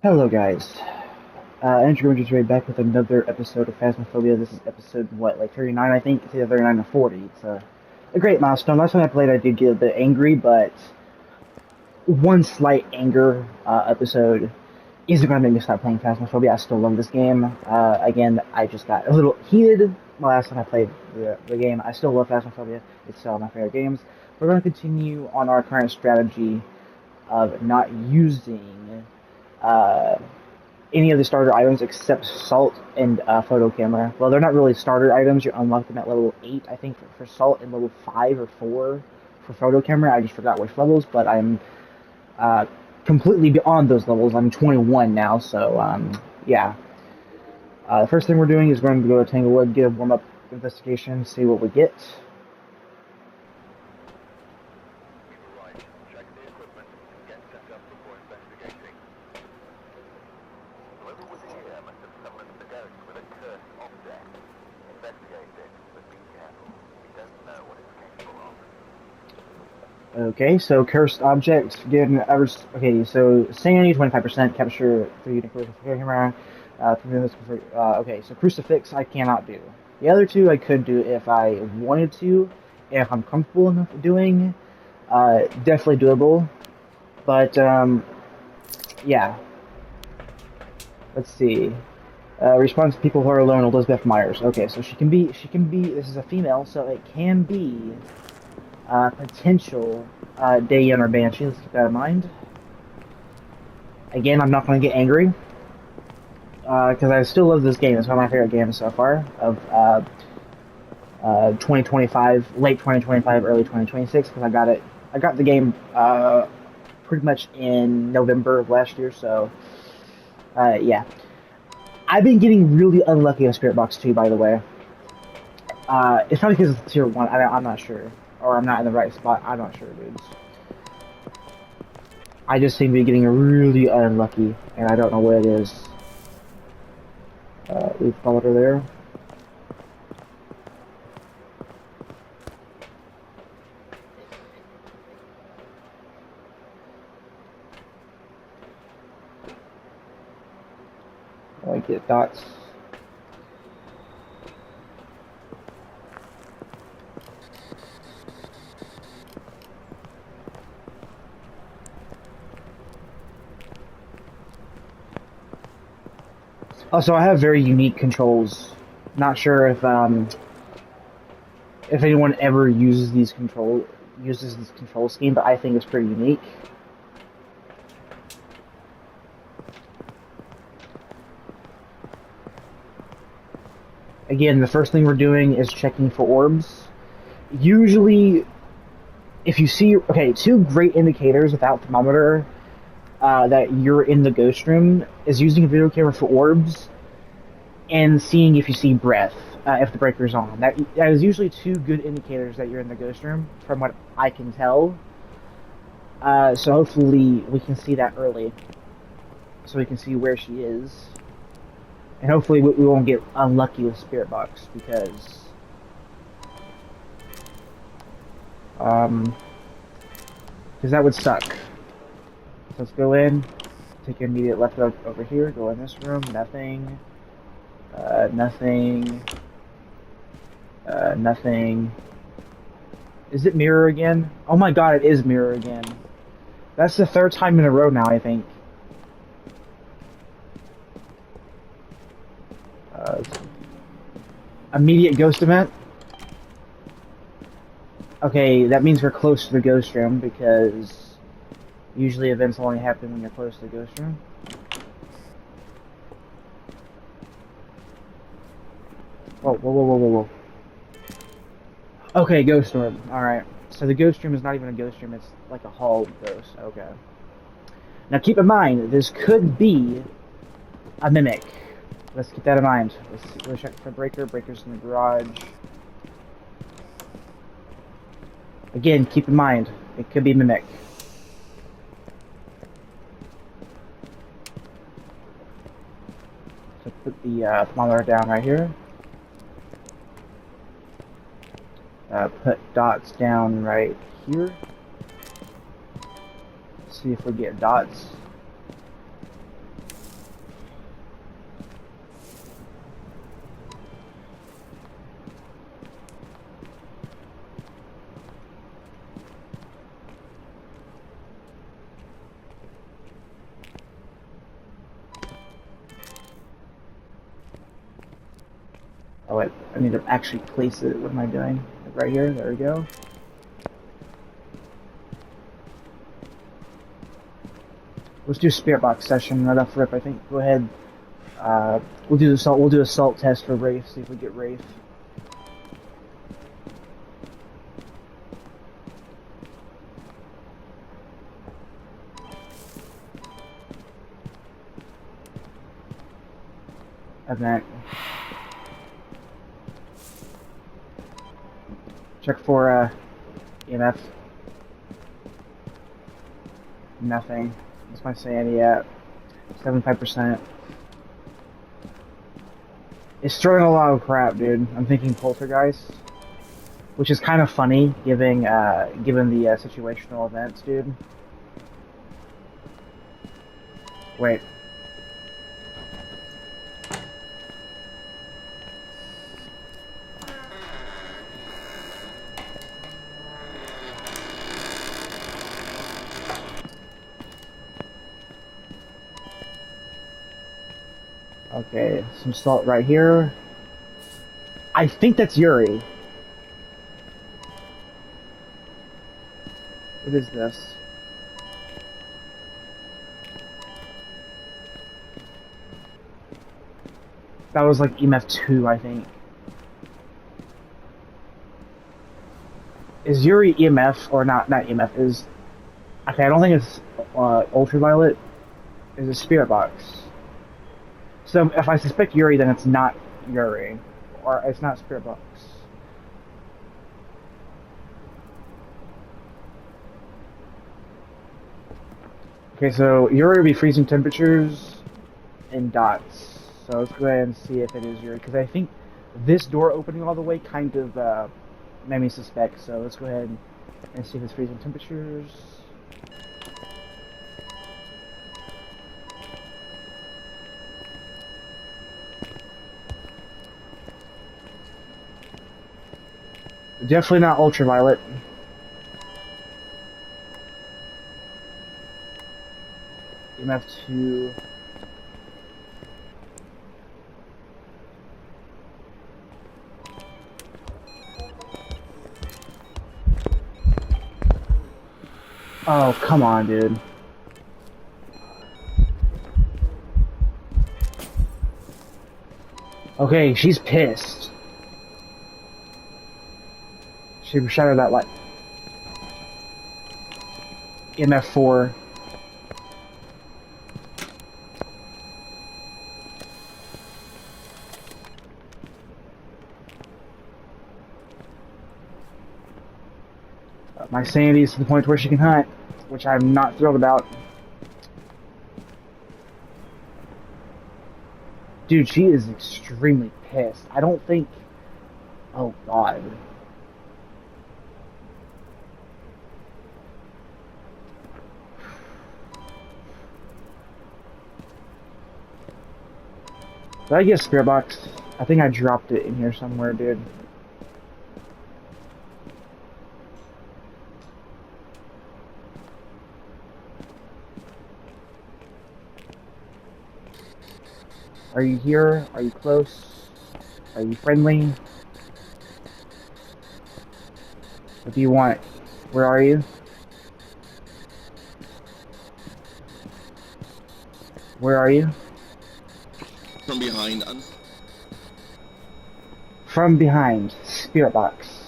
Hello, guys. Andrew Rogers right back with another episode of Phasmophobia. This is episode, what, like 39, I think? It's either 39 or 40. It's a great milestone. Last time I played, I did get a bit angry, but one slight anger episode isn't going to make me stop playing Phasmophobia. I still love this game. Again, I just got a little heated last time I played the game. I still love Phasmophobia. It's still my favorite games. We're going to continue on our current strategy of not using uh, any of the starter items except salt and photo camera. Well, they're not really starter items. You unlock them at level 8, I think, for salt, and level 5 or 4 for photo camera. I just forgot which levels, but I'm uh, completely beyond those levels. I'm 21 now, so yeah. The first thing we're doing is going to go to Tanglewood, get a warm-up investigation, see what we get. Okay, so cursed objects get an average. Okay, so sanity 25%, capture 3 unique camera. Okay, so crucifix I cannot do. The other two I could do if I wanted to, if I'm comfortable enough doing. Definitely doable, but yeah. Let's see. Response to people who are alone. Elizabeth Myers. Okay, so she can be. This is a female, so it can be potential Dayan or Banshee. Let's keep that in mind. Again, I'm not going to get angry because I still love this game. It's one of my favorite games so far of 2025, late 2025, early 2026. Because I got the game pretty much in November of last year. So yeah, I've been getting really unlucky on Spirit Box 2, by the way. It's probably because it's tier 1. I'm not sure. Or I'm not in the right spot. I'm not sure, dudes. I just seem to be getting really unlucky, and I don't know what it is. We followed her there. I get dots. Also, I have very unique controls. Not sure if anyone ever uses this control scheme, but I think it's pretty unique. Again, the first thing we're doing is checking for orbs. Usually, if you see, okay, two great indicators without thermometer that you're in the ghost room is using a video camera for orbs and seeing if you see breath, if the breaker's on. That is usually two good indicators that you're in the ghost room, from what I can tell. So hopefully we can see that early, so we can see where she is, and hopefully we won't get unlucky with Spirit Box because that would suck. So let's go in, take an immediate left over here, go in this room, nothing. Nothing. Nothing. Is it mirror again? Oh my god, it is mirror again. That's the third time in a row now, I think. Immediate ghost event. Okay, that means we're close to the ghost room because usually events only happen when you're close to the ghost room. Whoa. Okay, ghost orb. Alright. So the ghost room is not even a ghost room, it's like a hall ghost. Okay. Now keep in mind, this could be a mimic. Let's keep that in mind. Let's check for breaker. Breaker's in the garage. Again, keep in mind, it could be a mimic. So put the thermometer down right here. Put dots down right here. See if we get dots. Oh wait, I need to actually place it. What am I doing? Like right here. There we go. Let's do spirit box session right off rip. I think. Go ahead. We'll do the salt. We'll do a salt test for Wraith. See if we get Wraith. Event. Check for EMF. Nothing. What's my sanity at? 75%. It's throwing a lot of crap, dude. I'm thinking poltergeist, which is kind of funny, given the situational events, dude. Wait. Okay, some salt right here. I think that's Yuri. What is this? That was like EMF 2, I think. Is Yuri EMF or not? Not EMF. Is okay. I don't think it's ultraviolet. Is a spirit box. So if I suspect Yuri, then it's not Yuri, or it's not spirit box. Okay, so Yuri will be freezing temperatures and dots. So let's go ahead and see if it is Yuri, because I think this door opening all the way kind of made me suspect. So let's go ahead and see if it's freezing temperatures. Definitely not ultraviolet. EMF 2. Oh, come on, dude. Okay, she's pissed. She shattered that light. EMF 4. My sanity is to the point where she can hunt, which I'm not thrilled about. Dude, she is extremely pissed. I don't think... Oh, God. Did I get a spirit box? I think I dropped it in here somewhere, dude. Are you here? Are you close? Are you friendly? What do you want? Where are you? Where are you? From behind. From behind. Spirit box.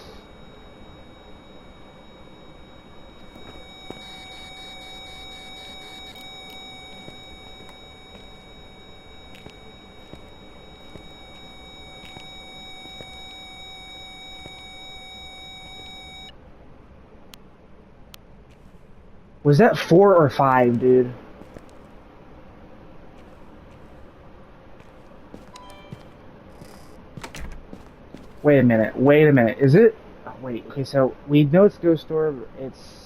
Was that 4 or 5, dude? Wait a minute. Wait a minute. Is it? Oh, wait. Okay, so we know it's Ghost Orb. It's...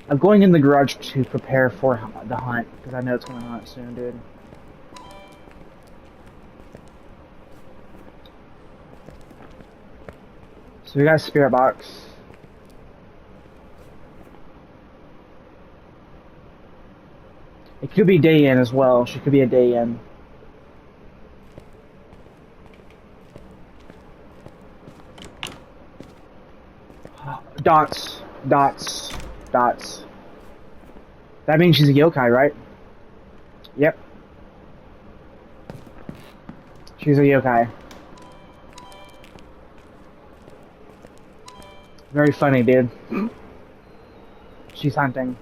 I'm going in the garage to prepare for the hunt, because I know it's going to hunt soon, dude. So we got a spirit box. It could be day in as well. She could be a day in. Dots. Dots. Dots. That means she's a yokai, right? Yep. She's a yokai. Very funny, dude. She's hunting.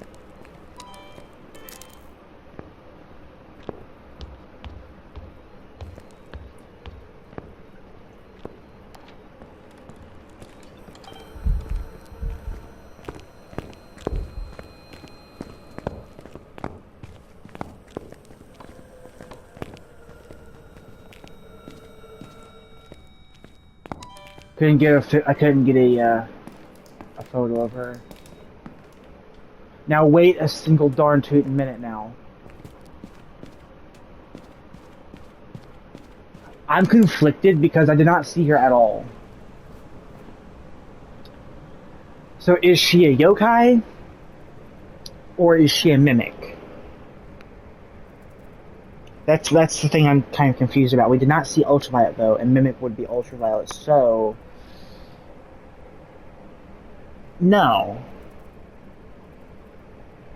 I couldn't get a photo of her. Now wait a single darn tootin' minute now. I'm conflicted because I did not see her at all. So is she a yokai? Or is she a mimic? That's the thing I'm kind of confused about. We did not see ultraviolet though, and mimic would be ultraviolet, so no.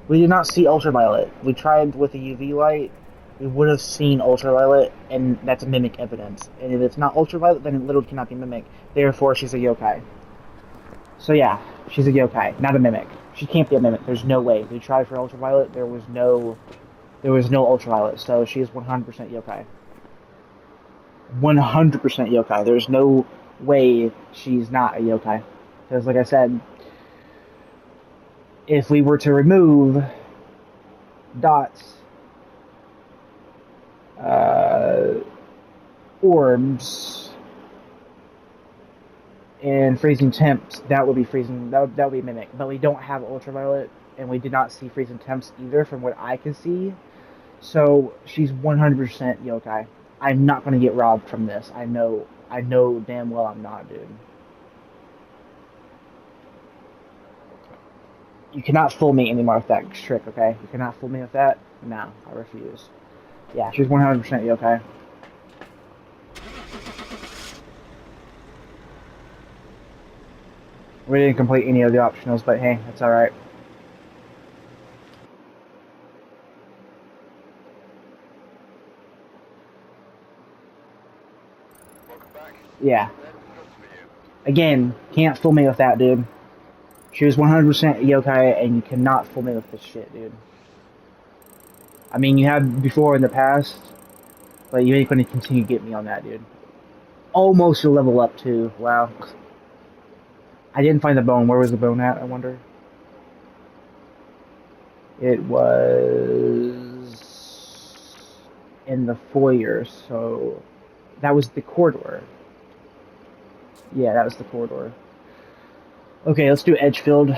We did not see ultraviolet. We tried with a UV light. We would have seen ultraviolet, and that's mimic evidence. And if it's not ultraviolet, then it literally cannot be mimic. Therefore, she's a yokai. So yeah, she's a yokai, not a mimic. She can't be a mimic. There's no way. We tried for ultraviolet. There was no ultraviolet. So she is 100% yokai. 100% yokai. There's no way she's not a yokai. Because, like I said, if we were to remove dots, orbs, and freezing temps, that would be freezing. That would be mimic. But we don't have ultraviolet, and we did not see freezing temps either, from what I can see. So she's 100% yokai. I'm not going to get robbed from this. I know damn well I'm not, dude. You cannot fool me anymore with that trick, okay? You cannot fool me with that. No, I refuse. Yeah, she's 100% yokai. We didn't complete any of the optionals, but hey, that's alright. Yeah. Again, can't fool me with that, dude. She was 100% yokai, and you cannot fool me with this shit, dude. I mean, you have before in the past, but you ain't gonna continue to get me on that, dude. Almost a level up, too. Wow. I didn't find the bone. Where was the bone at, I wonder? It was in the foyer, so that was the corridor. Yeah, that was the corridor. Okay, let's do Edgefield.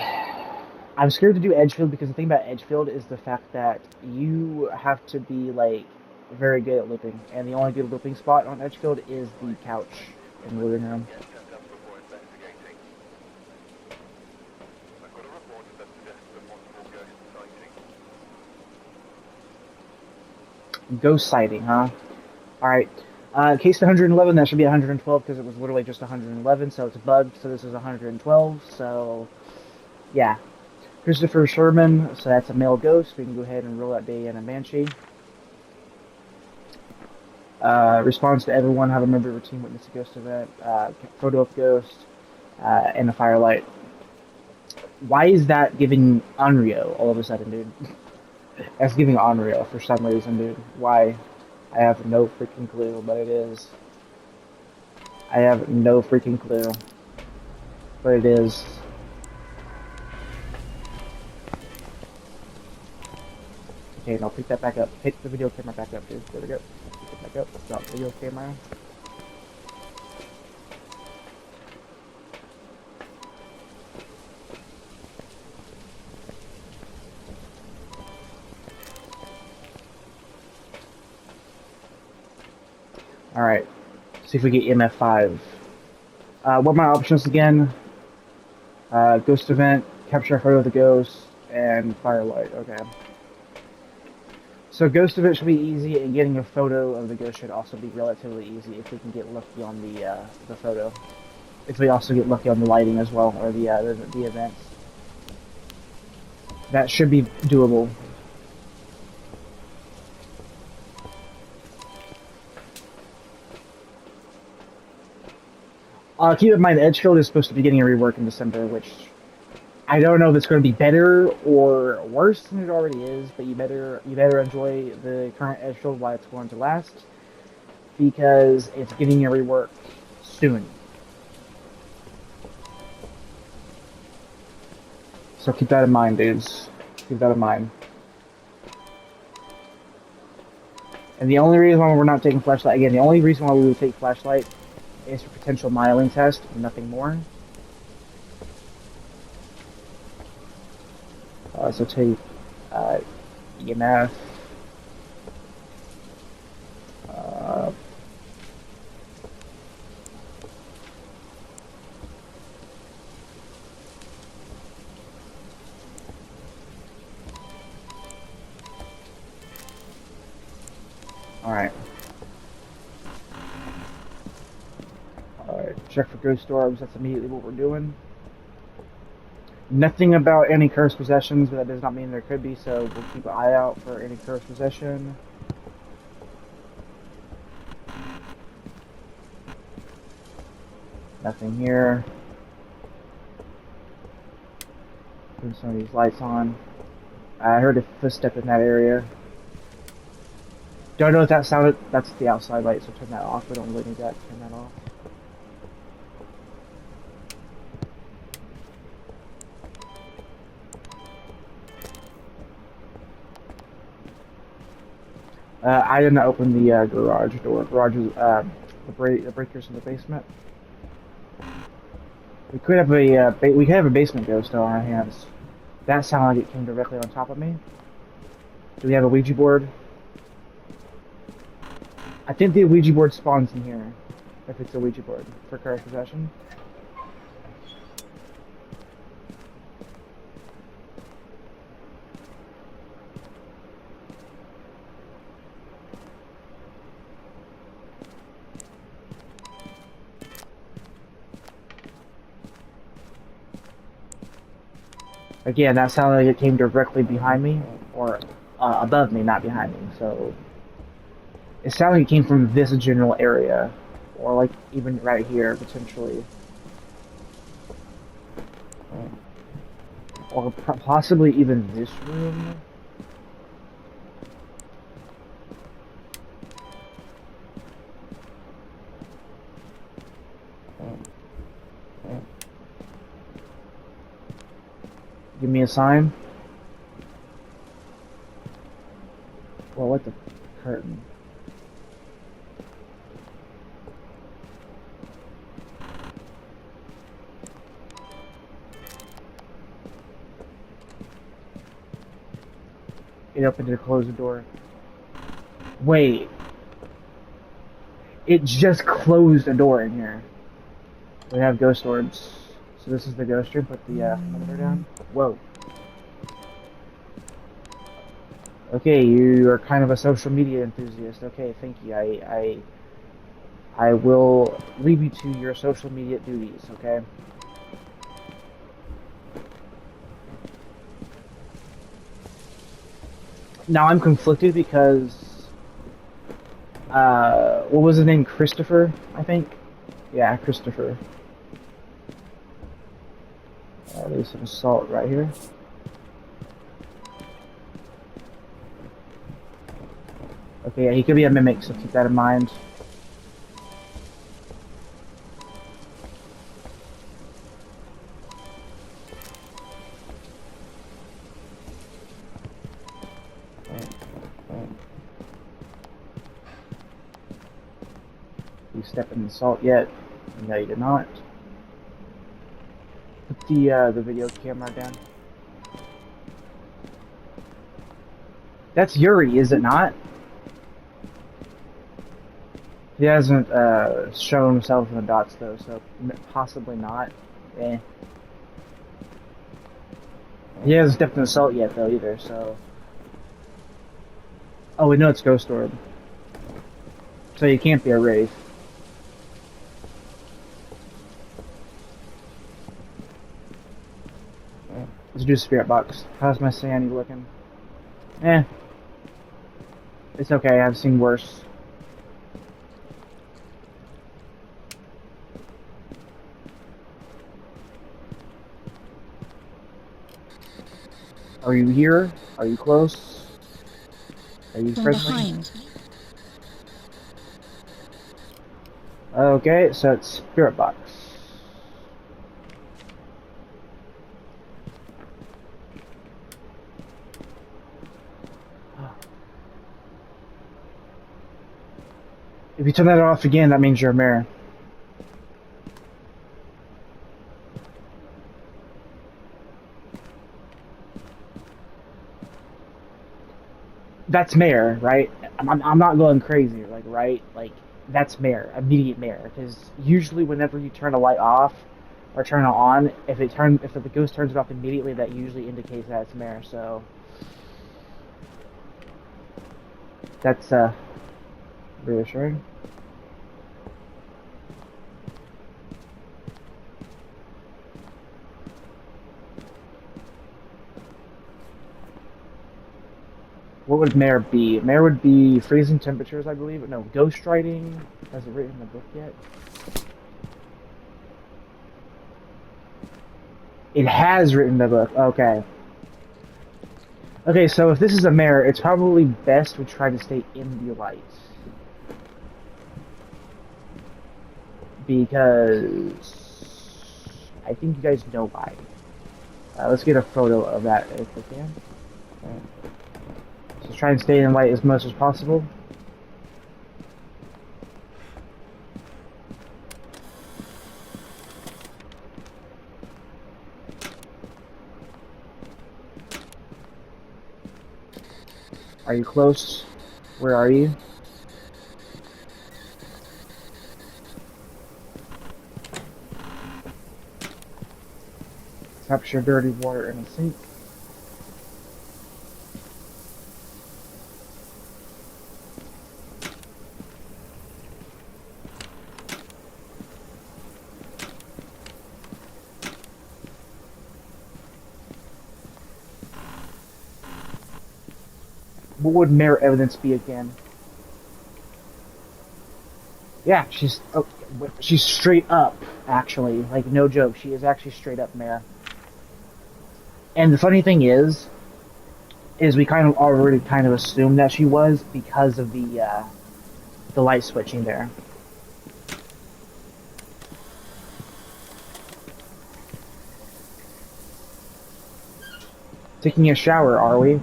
I'm scared to do Edgefield because the thing about Edgefield is the fact that you have to be, like, very good at looping. And the only good looping spot on Edgefield is the couch in the living room. Ghost sighting, huh? Alright. Case 111, that should be 112 because it was literally just 111, so it's bugged, so this is 112, so yeah. Christopher Sherman, so that's a male ghost. We can go ahead and roll that day in a banshee. Responds to everyone, have a member routine, witness a ghost event, photo of ghost, and a firelight. Why is that giving Onryo all of a sudden, dude? That's giving Onryo for some reason, dude. Why? I have no freaking clue, but it is. I have no freaking clue. But it is. Okay, now pick that back up. Pick the video camera back up, dude. There we go. Pick it back up. Drop video camera. Alright. See if we get MF5. What are my options again? Ghost event, capture a photo of the ghost, and firelight. Okay. So ghost event should be easy, and getting a photo of the ghost should also be relatively easy if we can get lucky on the photo. If we also get lucky on the lighting as well, or the events, that should be doable. Keep in mind, Edgefield is supposed to be getting a rework in December, which I don't know if it's going to be better or worse than it already is. But you better enjoy the current Edgefield while it's going to last, because it's getting a rework soon. So keep that in mind, dudes. Keep that in mind. And the only reason why we're not taking flashlight again, the only reason why we would take flashlight is for potential miling test, nothing more. So take EMF. Alright. Alright, check for ghost orbs, that's immediately what we're doing. Nothing about any cursed possessions, but that does not mean there could be, so we'll keep an eye out for any cursed possession. Nothing here. Put some of these lights on. I heard a footstep in that area. Don't know if that sounded. That's the outside light, so turn that off. We don't really need that. Turn that off. I didn't open the garage door. Garage is the breakers in the basement. We could have a basement ghost on our hands. That sounded like it came directly on top of me. Do we have a Ouija board? I think the Ouija board spawns in here. If it's a Ouija board for cursed possession. Again, that sounded like it came directly behind me, or above me, not behind me. So it sounded like it came from this general area, or like even right here potentially, or possibly even this room. Give me a sign. Well, what the curtain? It opened to close the door. Wait. It just closed a door in here. We have ghost orbs. So this is the ghost room. Put the monitor down. Whoa. Okay, you are kind of a social media enthusiast. Okay, thank you. I will leave you to your social media duties, okay? Now I'm conflicted because what was his name? Christopher, I think? Yeah, Christopher. There's some salt right here. Okay, yeah, he could be a mimic, so keep that in mind. You step in the salt yet? No, you did not. Put the video camera down. That's Yuri, is it not? He hasn't shown himself in the dots though, so possibly not. Eh. He hasn't stepped in assault yet though either, so. Oh, we know it's Ghost Orb. So you can't be a Wraith. Let's do Spirit Box. How's my sanity looking? Eh. It's okay, I've seen worse. Are you here? Are you close? Are you From friendly? behind. Okay, so it's Spirit Box. If you turn that off again, that means you're a mirror. That's Mare, right? I'm not going crazy, like, right? Like, that's Mare, immediate Mare. Because usually whenever you turn a light off or turn it on, if the ghost turns it off immediately, that usually indicates that it's Mare, so... That's, reassuring. What would Mare be? Mare would be freezing temperatures, I believe. No, ghost writing. Has it written in the book yet? It has written the book. Okay. Okay, so if this is a Mare, it's probably best to try to stay in the light. Because I think you guys know why. Let's get a photo of that if we can. So try and stay in light as much as possible. Are you close? Where are you? Capture dirty water in a sink. What would Mare evidence be again? Yeah, she's straight up, actually. Like, no joke, she is actually straight up Mare. And the funny thing is we kind of already kind of assumed that she was because of the light switching there. Taking a shower, are we?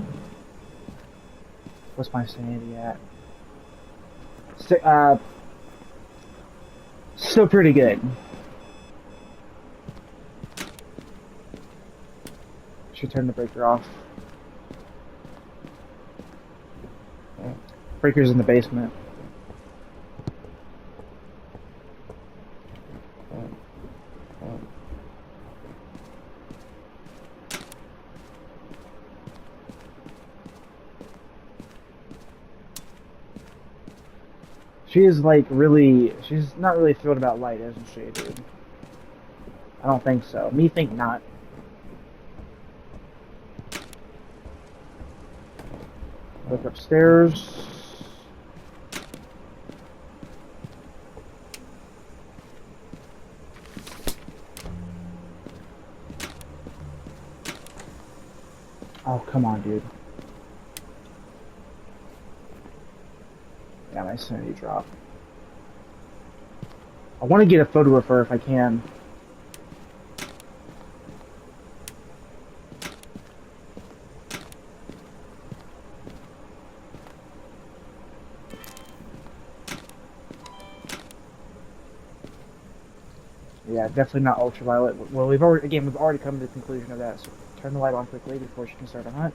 What's my sanity at? Still pretty good. Should turn the breaker off. Breaker's in the basement. She is like she's not really thrilled about light, isn't she, dude? I don't think so. Me think not. Look upstairs. Oh, come on, dude. Yeah, my sanity dropped. I want to get a photo of her if I can. Yeah, definitely not ultraviolet. Well, we've already come to the conclusion of that. So turn the light on quickly before she can start a hunt.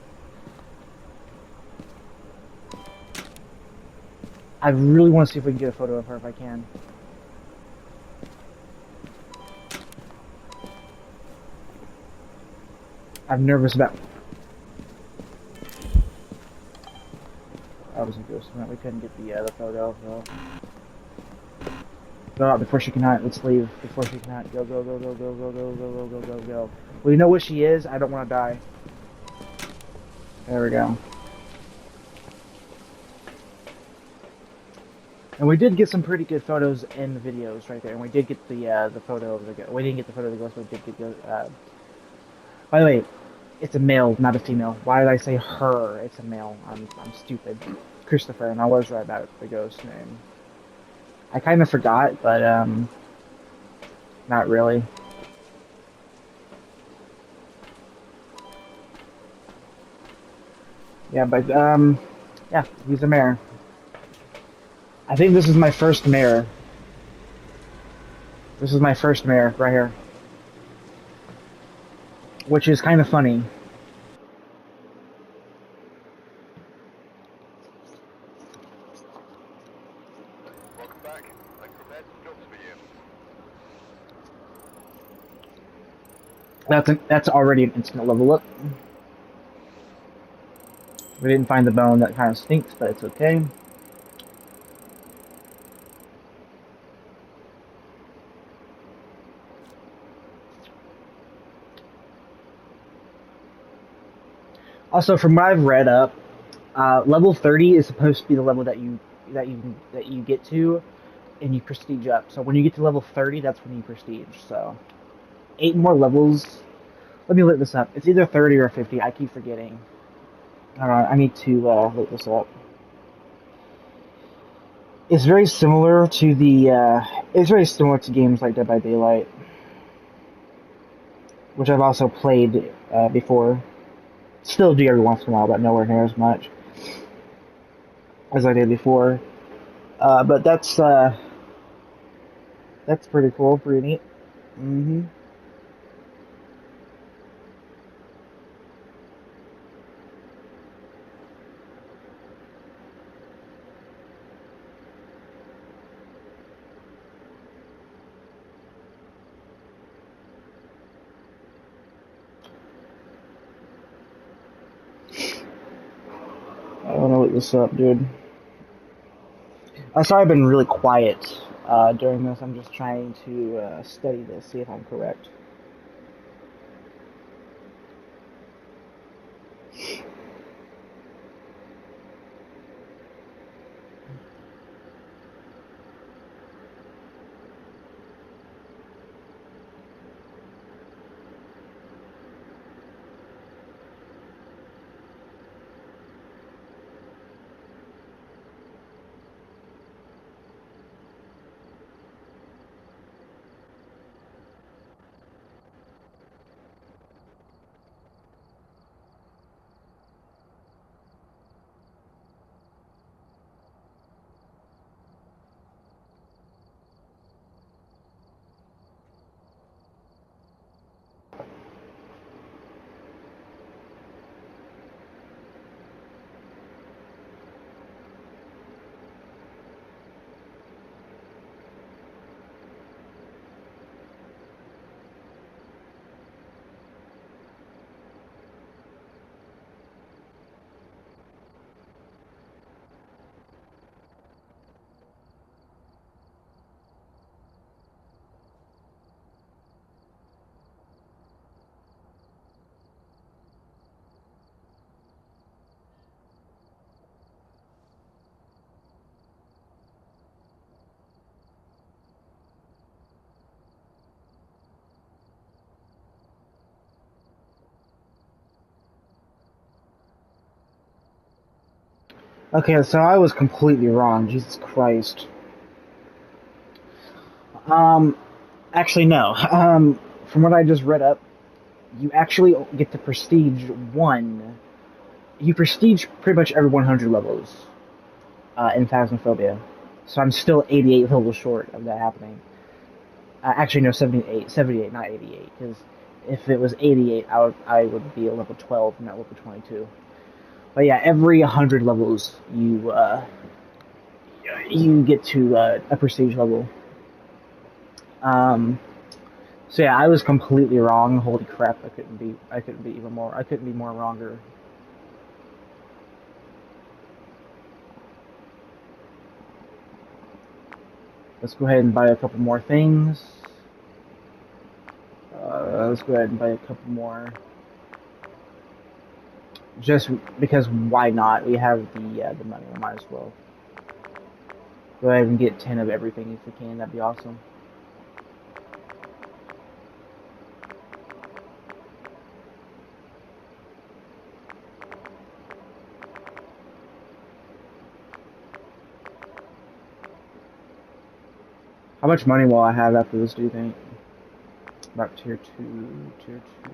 I really want to see if we can get a photo of her if I can. I'm nervous about. I was a ghost. We couldn't get the photo. So. Go out before she can hunt. Let's leave before she can hunt. Go, go, go, go, go, go, go, go, go, go, go, go. We know what she is. I don't want to die. There we go. And we did get some pretty good photos in the videos right there. And we did get the photo of the ghost. We didn't get the photo of the ghost, but we did get by the way, it's a male, not a female. Why did I say her? It's a male. I'm stupid. Christopher, and I was right about the ghost name. I kind of forgot, but not really. Yeah, but yeah, he's a mare. I think this is my first mare. This is my first mare right here, which is kind of funny. Welcome back. I've prepared some jobs for you. That's already an instant level up. We didn't find the bone. That kind of stinks, but it's okay. Also, from what I've read up, level 30 is supposed to be the level that you get to, and you prestige up. So when you get to level 30, that's when you prestige. So 8 more levels. Let me look this up. It's either 30 or 50. I keep forgetting. Alright, I need to look this up. It's very similar to games like Dead by Daylight, which I've also played before. Still do every once in a while, but nowhere near as much as I did before. But that's pretty cool, pretty neat. Mm-hmm. I don't know what this up, dude. I'm sorry I've been really quiet during this. I'm just trying to study this, see if I'm correct. Okay, so I was completely wrong. Jesus Christ. Um, actually, no. From what I just read up, you actually get to prestige 1. You prestige pretty much every 100 levels in Phasmophobia. So I'm still 88 levels short of that happening. Actually, no, 78, not 88. Because if it was 88, I would be a level 12, not level 22. But yeah, every 100 levels, you you get to a prestige level. So yeah, I was completely wrong. Holy crap! I couldn't be even more. I couldn't be more wronger. Let's go ahead and buy a couple more things. Let's go ahead and buy a couple more. Just because why not? We have the money. We might as well. Go ahead and get 10 of everything if we can. That'd be awesome. How much money will I have after this, do you think? About tier 2, tier 2.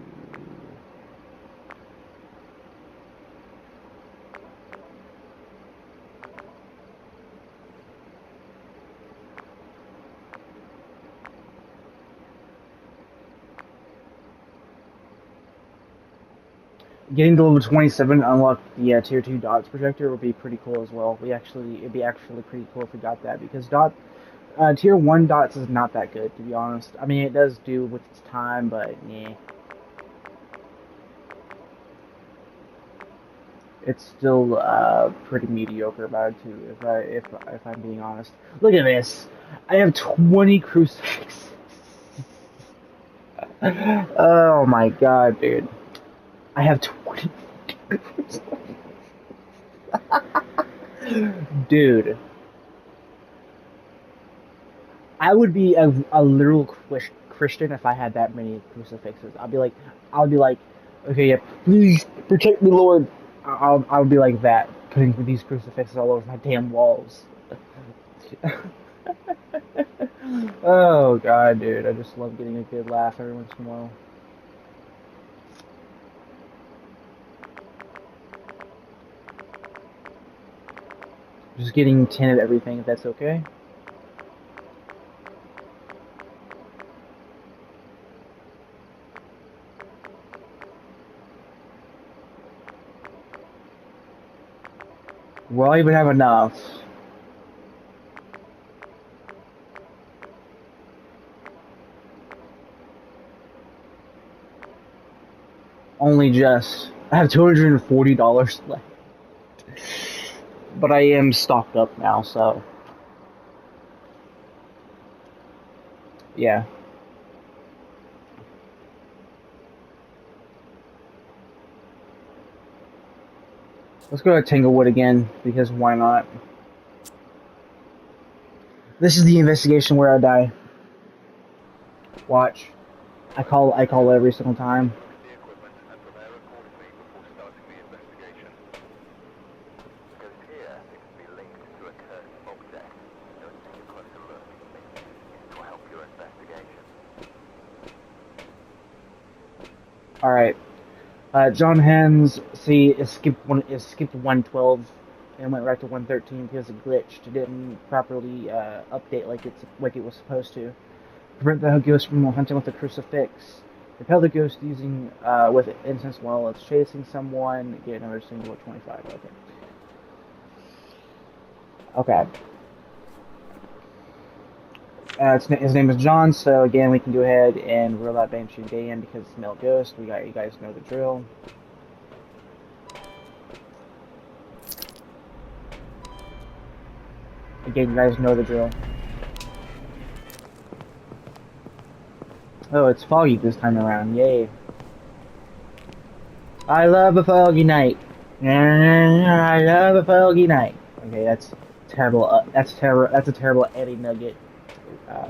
Getting to level 27 to unlock the tier 2 dots projector would be pretty cool as well. It'd be actually pretty cool if we got that, because tier 1 dots is not that good, to be honest. I mean, it does do with its time, but yeah. It's still pretty mediocre about it too, if I'm being honest. Look at this. I have 20 crucifixes. Oh my god, dude. I have 20 crucifixes. Dude. I would be a literal Christian if I had that many crucifixes. I'll be like, okay, yeah, please protect me, Lord. I'll be like that, putting these crucifixes all over my damn walls. Oh god, dude, I just love getting a good laugh every once in a while. Just getting 10 of everything, if that's okay. Will I even have enough? Only just. I have $240 left. But I am stocked up now, so. Yeah. Let's go to Tanglewood again, because why not? This is the investigation where I die. Watch. I call every single time. The equipment and prepare accordingly before starting the investigation. Because here it can be linked to a cursed object. Don't take a closer look. It will help your investigation. Alright. John Hans, see, it skipped 112 and went right to 113 because it glitched. It didn't properly update like it was supposed to. Prevent the ghost from hunting with a crucifix. Repel the ghost using with incense while it's chasing someone. Get another single at 25. Okay. Okay. His name is John, so again, we can go ahead and rule out Banshee Day in because it's Male Ghost. You guys know the drill. Again, you guys know the drill. Oh, it's foggy this time around. Yay. I love a foggy night. I love a foggy night. Okay, that's terrible. That's a terrible Eddie Nugget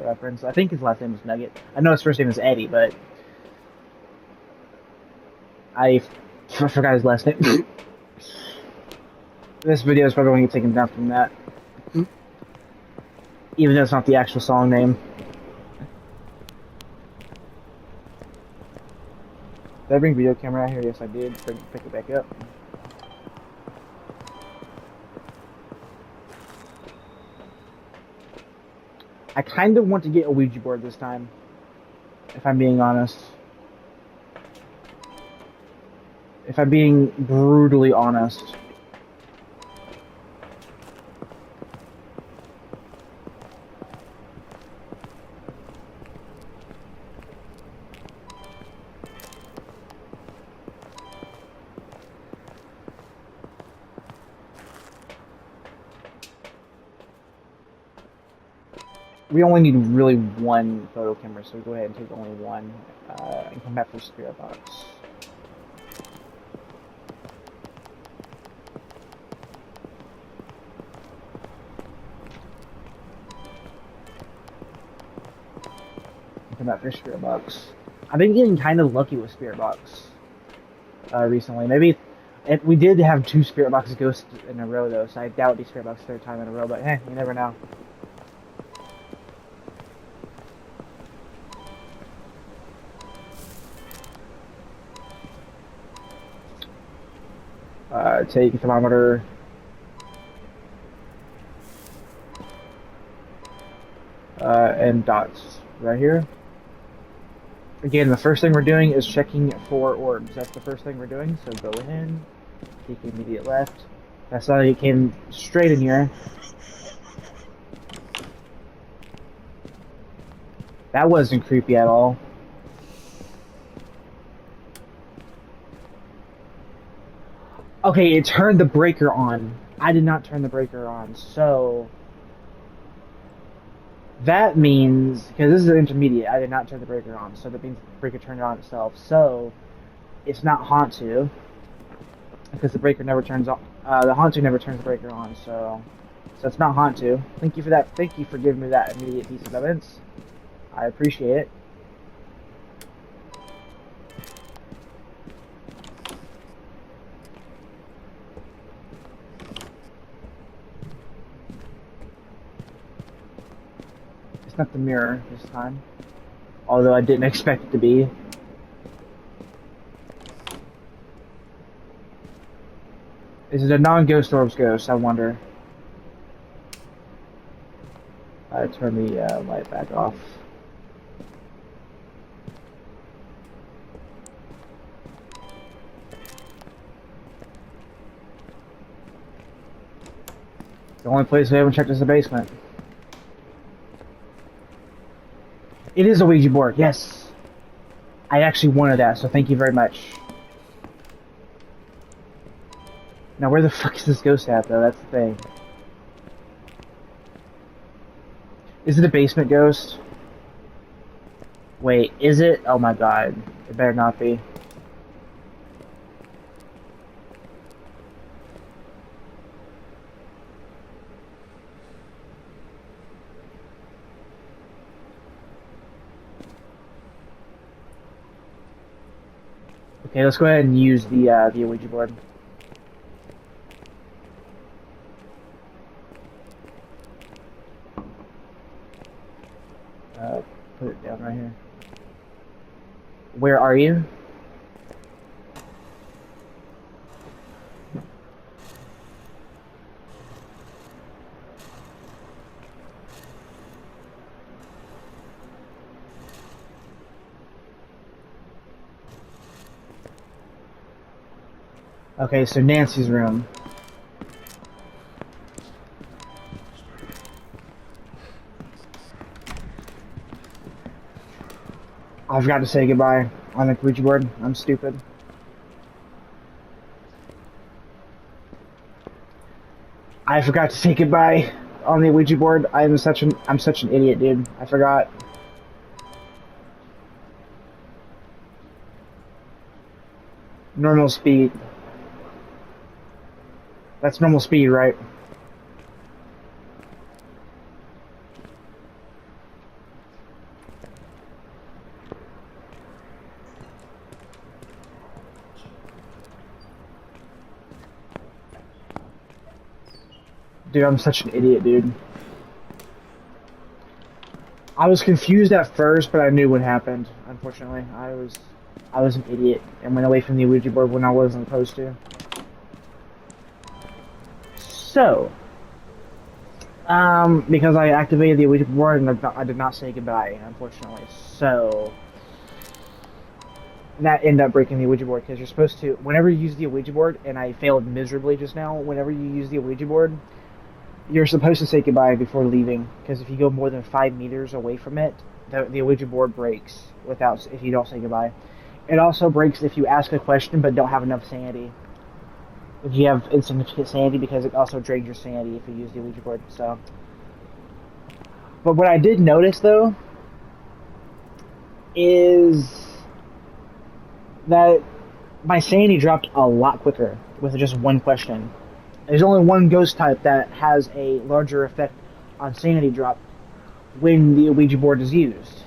reference. I think his last name is Nugget. I know his first name is Eddie, but I forgot his last name. This video is probably going to get taken down from that, even though it's not the actual song name. Did I bring video camera out here? Yes, I did. Pick it back up. I kind of want to get a Ouija board this time, if I'm being honest. If I'm being brutally honest. We only need really one photo camera, so we go ahead and take only one and come back for spirit box. Come back for spirit box. I've been getting kind of lucky with spirit box recently. Maybe we did have 2 spirit box ghosts in a row though, so I doubt it'd be spirit box 3rd time in a row. But hey, you never know. Take a thermometer. And dots right here. Again, the first thing we're doing is checking for orbs. That's the first thing we're doing, so go in, take immediate left. That's how you came straight in here. That wasn't creepy at all. Okay, it turned the breaker on. I did not turn the breaker on, so that means, because this is an intermediate, I did not turn the breaker on, so that means the breaker turned on itself. So it's not haunt 2, because the breaker never turns on. The haunt 2 never turns the breaker on, so it's not haunt 2. Thank you for that. Thank you for giving me that immediate piece of evidence. I appreciate it. Not the mirror this time, although I didn't expect it to be. Is it a non-ghost orbs ghost? I wonder. I turn the light back off. The only place we haven't checked is the basement. It is a Ouija board, yes. I actually wanted that, so thank you very much. Now, where the fuck is this ghost at, though? That's the thing. Is it a basement ghost? Wait, is it? Oh my god. It better not be. Okay, let's go ahead and use the Ouija board. Put it down right here. Where are you? Okay, so Nancy's room. I forgot to say goodbye on the Ouija board. I'm stupid. I forgot to say goodbye on the Ouija board. I'm such an idiot, dude. I forgot. Normal speed. That's normal speed, right? Dude, I'm such an idiot, dude. I was confused at first, but I knew what happened. Unfortunately, I was an idiot and went away from the Ouija board when I wasn't supposed to. So, because I activated the Ouija board and I did not say goodbye, unfortunately. So, that ended up breaking the Ouija board because you're supposed to, whenever you use the Ouija board, and I failed miserably just now, whenever you use the Ouija board, you're supposed to say goodbye before leaving, because if you go more than 5 meters away from it, the Ouija board breaks if you don't say goodbye. It also breaks if you ask a question but don't have enough sanity. If you have insignificant sanity, because it also drains your sanity if you use the Ouija board. So, But what I did notice, though, is that my sanity dropped a lot quicker with just one question. There's only one ghost type that has a larger effect on sanity drop when the Ouija board is used.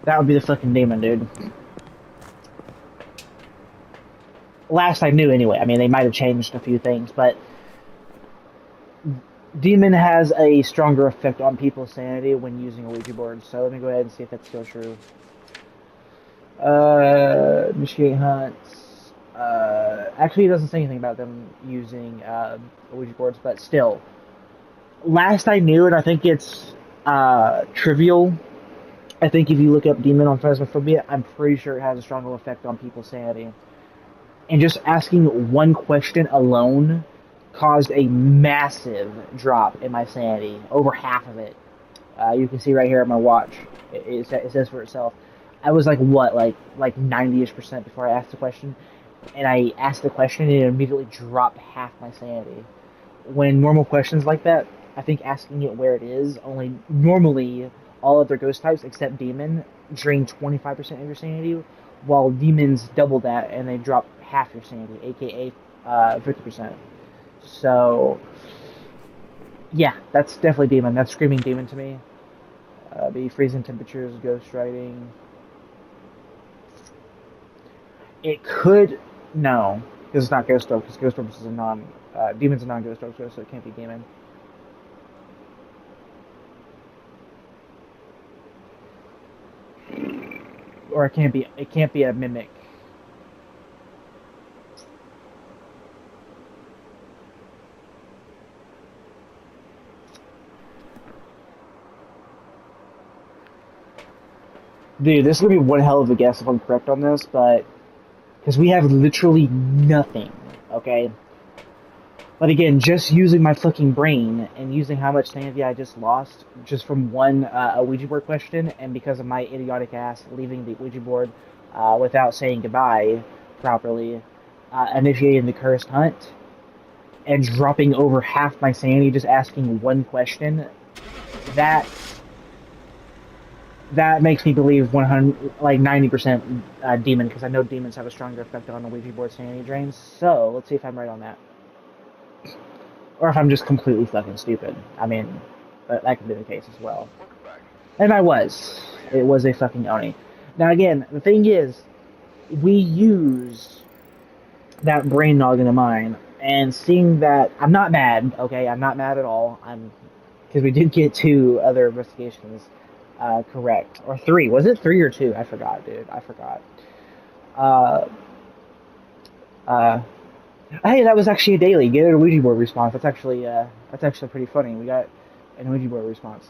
That would be the fucking demon, dude. Last I knew, anyway. I mean, they might have changed a few things, but demon has a stronger effect on people's sanity when using a Ouija board. So let me go ahead and see if that's still true. Initiate hunts. Actually, it doesn't say anything about them using Ouija boards, but still. Last I knew, and I think it's trivial. I think if you look up demon on Phasmophobia, I'm pretty sure it has a stronger effect on people's sanity. And just asking one question alone caused a massive drop in my sanity. Over half of it. You can see right here on my watch. It says for itself. I was like, what, like 90-ish% before I asked the question. And I asked the question and it immediately dropped half my sanity. When normal questions like that, I think asking it where it is, only normally all other ghost types except demon drain 25% of your sanity, while demons double that and they drop half your sanity, aka 50%. So, yeah, that's definitely demon. That's screaming demon to me. The freezing temperatures, ghost writing. It could, no, because it's not ghost orb, because ghost orb is a demon's a non-ghost orb, so it can't be demon. Or it can't be a mimic. Dude, this is gonna be one hell of a guess if I'm correct on this, but because we have literally nothing, okay? But again, just using my fucking brain and using how much sanity I just lost just from one Ouija board question, and because of my idiotic ass leaving the Ouija board without saying goodbye properly, initiating the cursed hunt, and dropping over half my sanity just asking one question, that makes me believe 90% demon, because I know demons have a stronger effect on the Ouija board sanity drains. So let's see if I'm right on that. Or if I'm just completely fucking stupid. I mean, that could be the case as well. And I was. It was a fucking Oni. Now again, the thing is, we use that brain noggin of mine, and seeing that, I'm not mad, okay? I'm not mad at all. Because we did get 2 other investigations correct. Or 3. Was it 3 or 2? I forgot, dude. I forgot. Hey, that was actually a daily. Get a Ouija board response. That's actually pretty funny. We got an Ouija board response.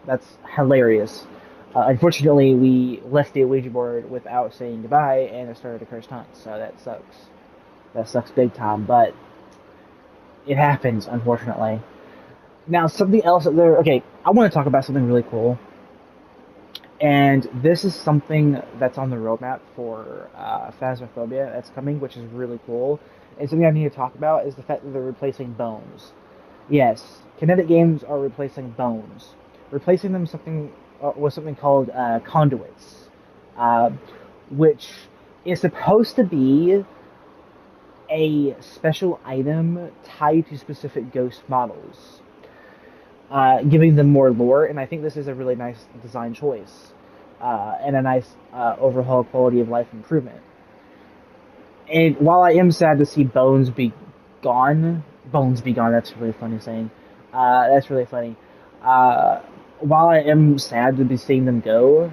That's hilarious. Unfortunately, we left the Ouija board without saying goodbye, and it started a cursed hunt. So that sucks. That sucks big time. But it happens, unfortunately. Now, something else that okay, I want to talk about something really cool. And this is something that's on the roadmap for Phasmophobia that's coming, which is really cool. And something I need to talk about is the fact that they're replacing bones. Yes, kinetic games are replacing bones. Replacing them with something called conduits, which is supposed to be a special item tied to specific ghost models, giving them more lore, and I think this is a really nice design choice, and a nice overall quality of life improvement. And while I am sad to see bones be gone, that's really funny saying, that's really funny, while I am sad to be seeing them go,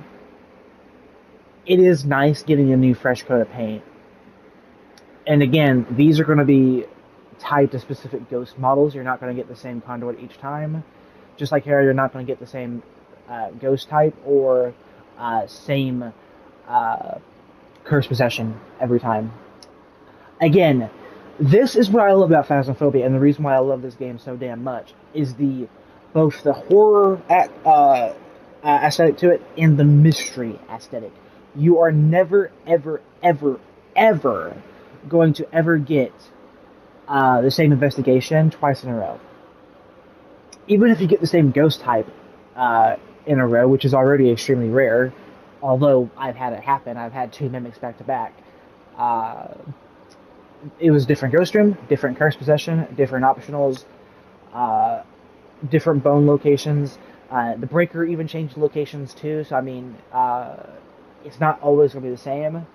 it is nice getting a new fresh coat of paint. And again, these are going to be tied to specific ghost models. You're not going to get the same conduit each time. Just like here, you're not going to get the same ghost type or same curse possession every time. Again, this is what I love about Phasmophobia, and the reason why I love this game so damn much is both the horror aesthetic to it and the mystery aesthetic. You are never, ever, ever, ever going to ever get the same investigation twice in a row. Even if you get the same ghost type in a row, which is already extremely rare, although I've had it happen, I've had 2 mimics back to back. It was different ghost room, different curse possession, different optionals, uh, different bone locations. The breaker even changed locations too, so I mean, it's not always going to be the same.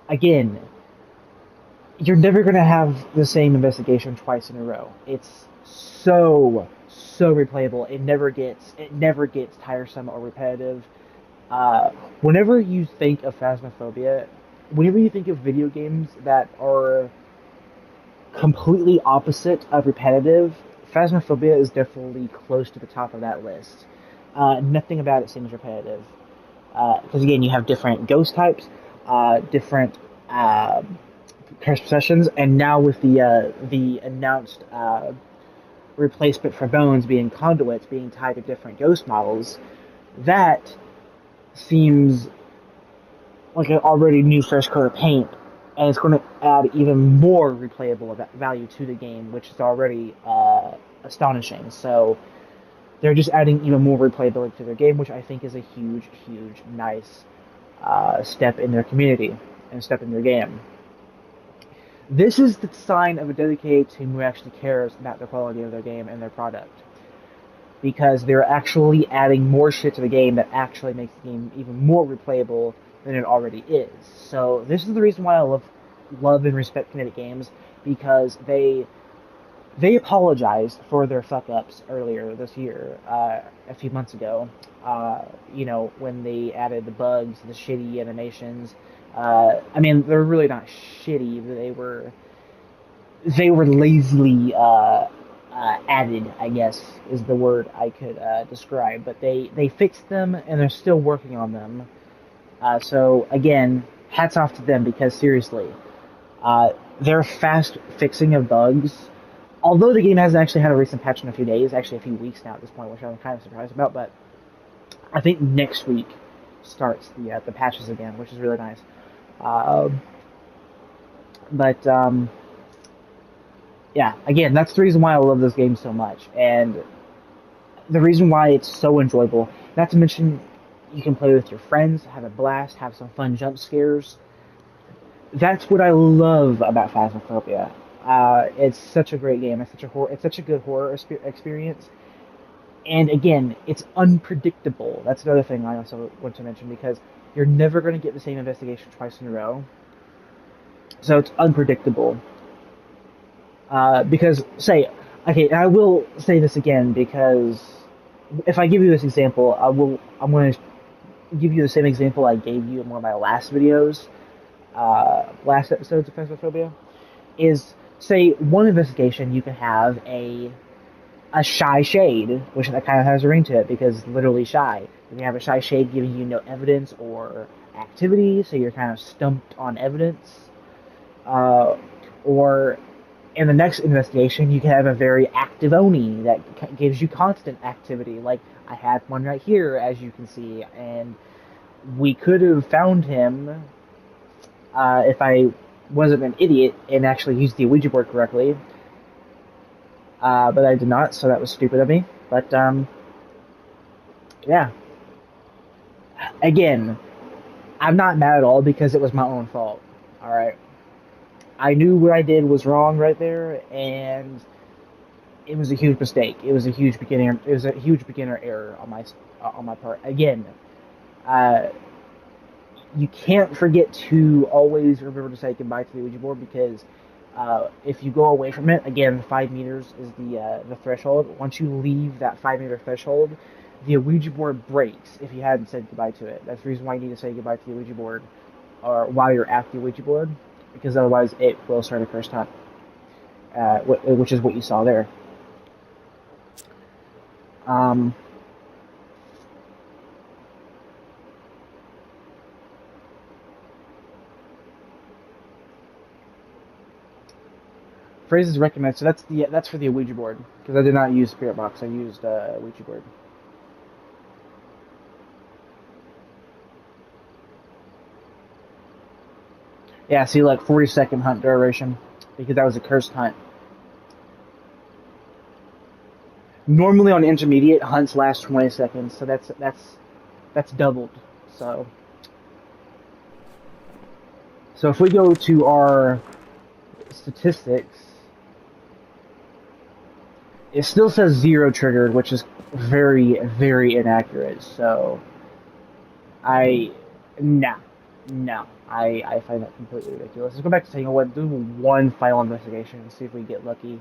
Again, you're never going to have the same investigation twice in a row. It's so replayable. It never gets tiresome or repetitive. Whenever you think of Phasmophobia, whenever you think of video games that are completely opposite of repetitive, Phasmophobia is definitely close to the top of that list. Nothing about it seems repetitive. Because again, you have different ghost types, different curse possessions, and now with the announced replacement for bones being conduits being tied to different ghost models, that seems like an already new fresh coat of paint, and it's going to add even more replayable value to the game, which is already astonishing. So they're just adding even more replayability to their game, which I think is a huge, nice step in their community and step in their game. This is the sign of a dedicated team who actually cares about the quality of their game and their product, because they're actually adding more shit to the game that actually makes the game even more replayable than it already is. So this is the reason why I love and respect Kinetic Games, because they apologized for their fuck-ups earlier this year, a few months ago. When they added the bugs, the shitty animations. I mean, they're really not shitty. They were lazily added, I guess, is the word I could describe. But they fixed them, and they're still working on them. So, again, hats off to them, because seriously, their fast fixing of bugs, although the game hasn't actually had a recent patch in a few days, actually a few weeks now at this point, which I'm kind of surprised about, but I think next week starts the patches again, which is really nice. Yeah, again, that's the reason why I love this game so much, and the reason why it's so enjoyable. Not to mention, you can play with your friends, have a blast, have some fun jump scares. That's what I love about Phasmophobia. It's such a great game. It's such a good horror experience. And again, it's unpredictable. That's another thing I also want to mention, because you're never going to get the same investigation twice in a row. So it's unpredictable. Because, and I will say this again, because if I give you this example, I'm going to give you the same example I gave you in one of my last videos, last episodes of Phasmophobia, is, say, one investigation you can have a shy shade, which that kind of has a ring to it, because literally shy. You can have a shy shade giving you no evidence or activity, so you're kind of stumped on evidence. Or in the next investigation, you can have a very active Oni that gives you constant activity. Like, I had one right here, as you can see, and we could have found him if I wasn't an idiot and actually used the Ouija board correctly. But I did not, so that was stupid of me. But, yeah. Again, I'm not mad at all, because it was my own fault. Alright? I knew what I did was wrong right there, and it was a huge mistake. It was a huge beginner error on my part. Again, you can't forget to always remember to say goodbye to the Ouija board, because if you go away from it, again, 5 meters is the threshold. Once you leave that 5-meter threshold, the Ouija board breaks if you hadn't said goodbye to it. That's the reason why you need to say goodbye to the Ouija board, or while you're at the Ouija board, because otherwise it will start a curse time, which is what you saw there. Phrases recommended. So that's for the Ouija board, because I did not use Spirit Box. I used Ouija board. Yeah, see, like 40-second hunt duration. because that was a cursed hunt. Normally on intermediate, hunts last 20 seconds, so that's doubled. So if we go to our statistics, it still says 0 triggered, which is very, very inaccurate. So I find that completely ridiculous. Let's go back to Tanglewood, do one final investigation and see if we get lucky.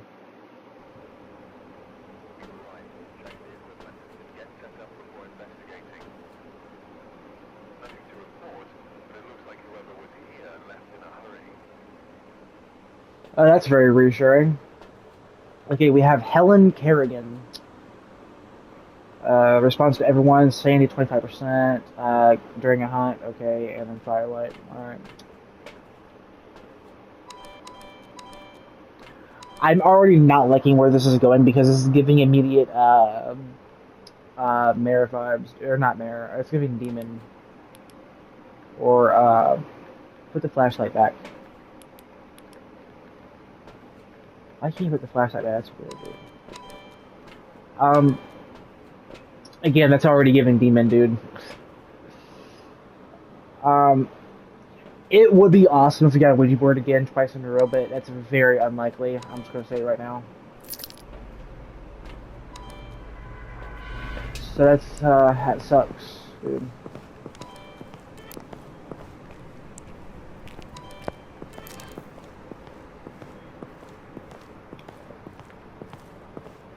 Oh, that's very reassuring. Okay, we have Helen Kerrigan. Response to everyone, Sandy 25%, during a hunt, okay, and then Firelight, alright. I'm already not liking where this is going because this is giving immediate, Mare vibes, or not Mare, it's giving Demon. Or, put the flashlight back. Why can't you put the flashlight back? That's weird, dude. Again, that's already giving Demon, dude. It would be awesome if we got a Ouija board again twice in a row, but that's very unlikely. I'm just gonna say it right now. So that sucks, dude.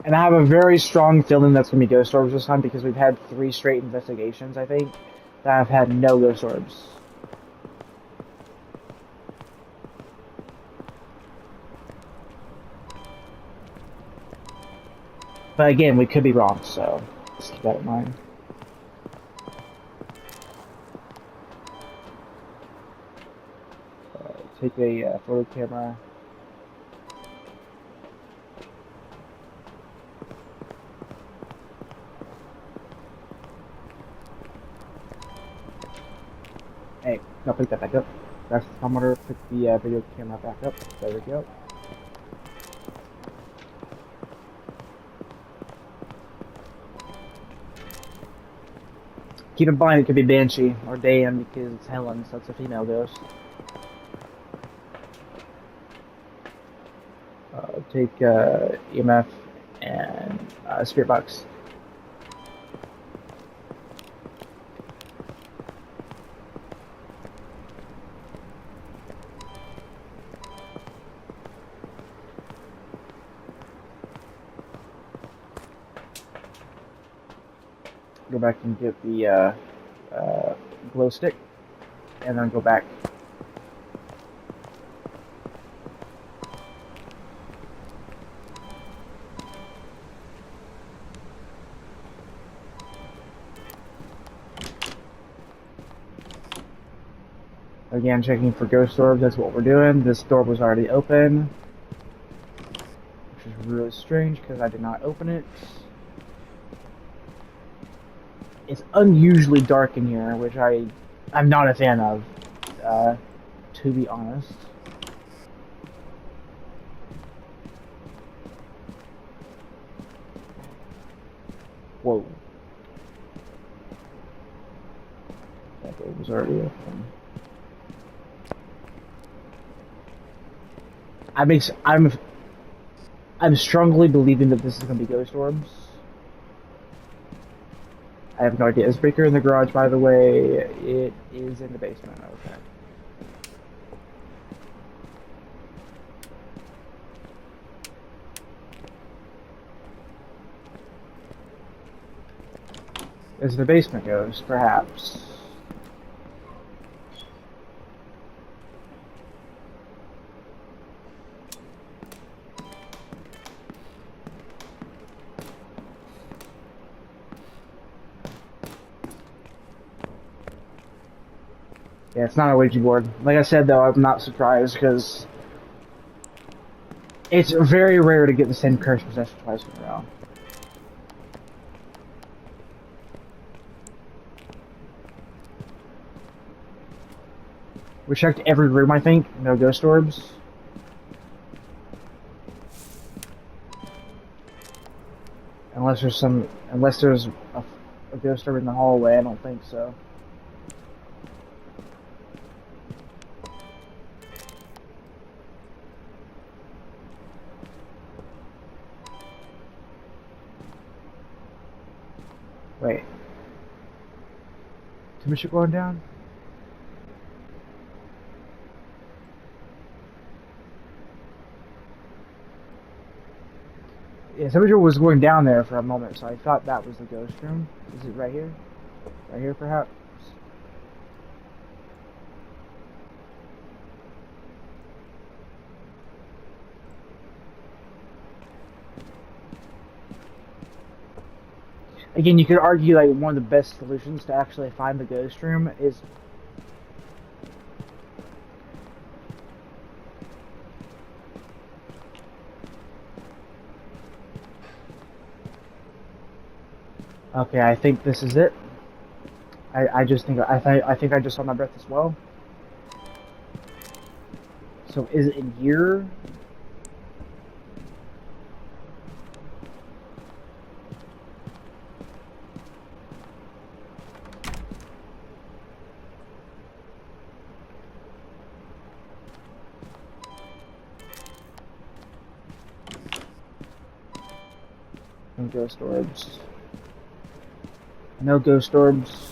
And I have a very strong feeling that's going to be ghost orbs this time because we've had 3 straight investigations, I think, that have had no ghost orbs. But again, we could be wrong, so let's keep that in mind. Take a photo camera. Hey, no, pick that back up. That's the thermometer. Pick the video camera back up. There we go. Keep in mind it could be Banshee or Dan because it's Helen, so it's a female ghost. Take EMF and Spirit Box. Go back and get the glow stick, and then go back. Again, checking for ghost orbs, that's what we're doing. This door was already open, which is really strange because I did not open it. It's unusually dark in here, which I'm not a fan of, to be honest. Whoa. That door was already open. I'm strongly believing that this is going to be ghost orbs. I have no idea. Is Breaker in the garage, by the way? It is in the basement. Okay. As the basement goes, perhaps. Yeah, it's not a Ouija board. Like I said, though, I'm not surprised because it's very rare to get the same curse possession twice in a row. We checked every room, I think. No ghost orbs. Unless there's a ghost orb in the hallway, I don't think so. Wait. Temperature going down? Yeah, temperature was going down there for a moment, so I thought that was the ghost room. Is it right here? Right here, perhaps? Again, you could argue like one of the best solutions to actually find the ghost room is okay, I think this is it. I think I just saw my breath as well. So is it in here? No ghost orbs. No ghost orbs.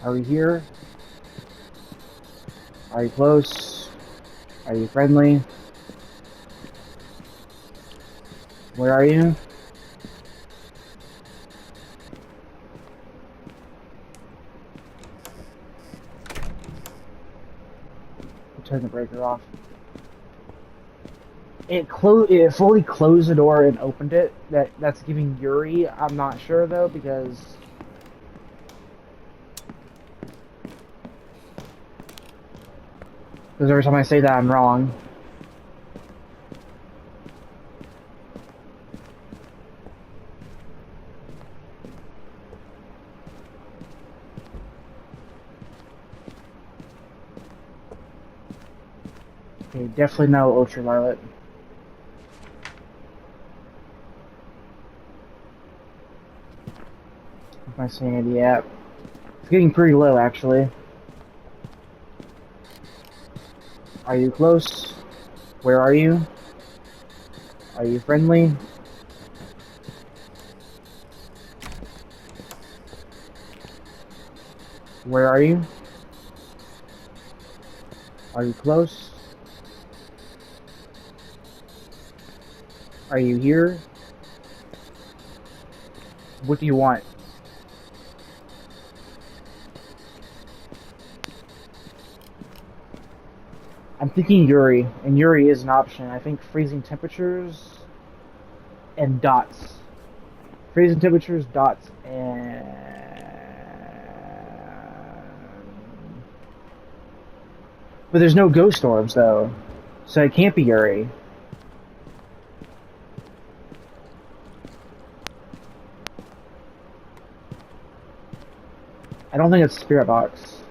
Are we here? Are you close? Are you friendly? Where are you? Turn the breaker off. It fully closed the door and opened it. That's giving Yuri. I'm not sure though because every time I say that I'm wrong. Okay, definitely no ultraviolet. My sanity app. It's getting pretty low actually. Are you close? Where are you? Are you friendly? Where are you? Are you close? Are you here? What do you want? I'm thinking Yuri, and Yuri is an option. I think freezing temperatures and dots. Freezing temperatures, dots, and... But there's no ghost orbs, though. So it can't be Yuri. I don't think it's Spirit Box.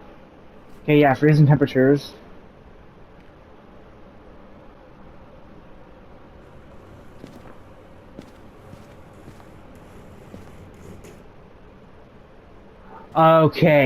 Okay, yeah, freezing temperatures. Okay.